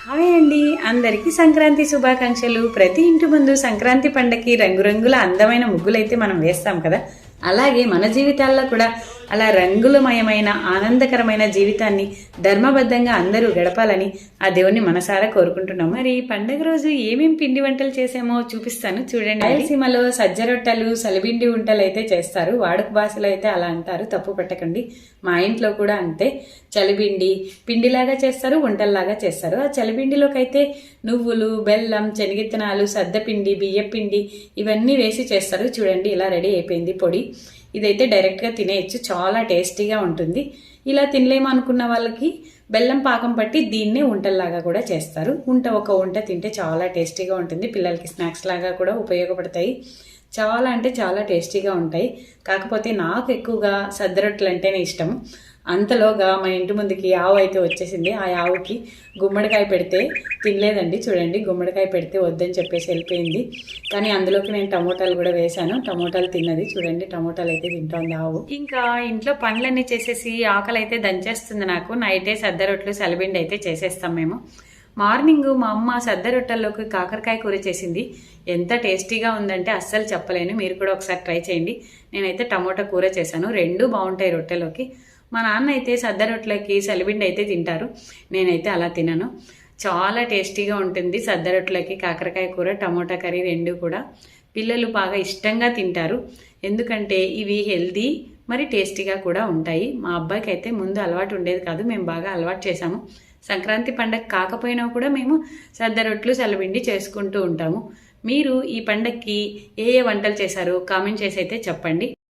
Hi అండి, అందరికీ సంక్రాంతి శుభాకాంక్షలు. ప్రతి ఇంటి ముందు సంక్రాంతి పండగకి రంగురంగుల అందమైన ముగ్గులైతే మనం వేస్తాం కదా. అలాగే మన జీవితాల్లో కూడా అలా రంగులమయమైన ఆనందకరమైన జీవితాన్ని ధర్మబద్ధంగా అందరూ గడపాలని ఆ దేవుణ్ణి మనసారా కోరుకుంటున్నాం. మరి పండగ రోజు ఏమేమి పిండి వంటలు చేసామో చూపిస్తాను చూడండి. రాయలసీమలో సజ్జ రొట్టెలు, సలిబిండి వంటలు అయితే చేస్తారు. వాడుక భాషలో అయితే అలా అంటారు, తప్పు పెట్టకండి. మా ఇంట్లో కూడా అంతే. చలిబిండి పిండిలాగా చేస్తారు, వంటల్లాగా చేస్తారు. ఆ చలిబిండిలోకి అయితే నువ్వులు, బెల్లం, శనగిత్తనాలు, సద్దపిండి, బియ్యపిండి ఇవన్నీ వేసి చేస్తారు. చూడండి, ఇలా రెడీ అయిపోయింది పొడి. ఇదైతే డైరెక్ట్గా తినేయచ్చు, చాలా టేస్టీగా ఉంటుంది. ఇలా తినలేము అనుకున్న వాళ్ళకి బెల్లం పాకం పట్టి దీన్నే ఉంటల్లాగా కూడా చేస్తారు. ఒక వంట తింటే చాలా టేస్టీగా ఉంటుంది. పిల్లలకి స్నాక్స్ లాగా కూడా ఉపయోగపడతాయి. చాలా అంటే చాలా టేస్టీగా ఉంటాయి. కాకపోతే నాకు ఎక్కువగా సద్ద రొట్టెలు అంటేనే ఇష్టం. అంతలోగా మా ఇంటి ముందుకి ఆవు అయితే వచ్చేసింది. ఆ ఆవుకి గుమ్మడికాయ పెడితే తినలేదండి. చూడండి, గుమ్మడికాయ పెడితే వద్దని చెప్పేసి వెళ్ళిపోయింది. కానీ అందులోకి నేను టమోటాలు కూడా వేశాను. టమోటాలు తిన్నది. చూడండి, టమోటాలు అయితే తింటోంది ఆవు. ఇంకా ఇంట్లో పనులన్నీ చేసేసి ఆకలి అయితే దంచేస్తుంది నాకు. నైటే సద్ద రొట్టెలు, సలిబిండి అయితే చేసేస్తాం మేము. మార్నింగ్ మా అమ్మ సద్ద రొట్టెల్లోకి కాకరకాయ కూర చేసింది. ఎంత టేస్టీగా ఉందంటే అస్సలు చెప్పలేను. మీరు కూడా ఒకసారి ట్రై చేయండి. నేనైతే టమోటా కూర చేశాను. రెండు బాగుంటాయి రొట్టెలోకి. మా నాన్న అయితే సద్ద రొట్టెలకి సలిబిండి అయితే తింటారు. నేనైతే అలా తినను. చాలా టేస్టీగా ఉంటుంది సద్ద రొట్టెలకి కాకరకాయ కూర, టమోటా కర్రీ రెండు కూడా. పిల్లలు బాగా ఇష్టంగా తింటారు. ఎందుకంటే ఇవి హెల్దీ, మరి టేస్టీగా కూడా ఉంటాయి. మా అబ్బాయికి అయితే ముందు అలవాటు ఉండేది కాదు, మేము బాగా అలవాటు చేశాము. సంక్రాంతి పండగ కాకపోయినా కూడా మేము సద్ద రొట్టెలు, సలిబిండి చేసుకుంటూ ఉంటాము. మీరు ఈ పండగకి ఏ వంటలు చేశారో కామెంట్ చేసి అయితే చెప్పండి.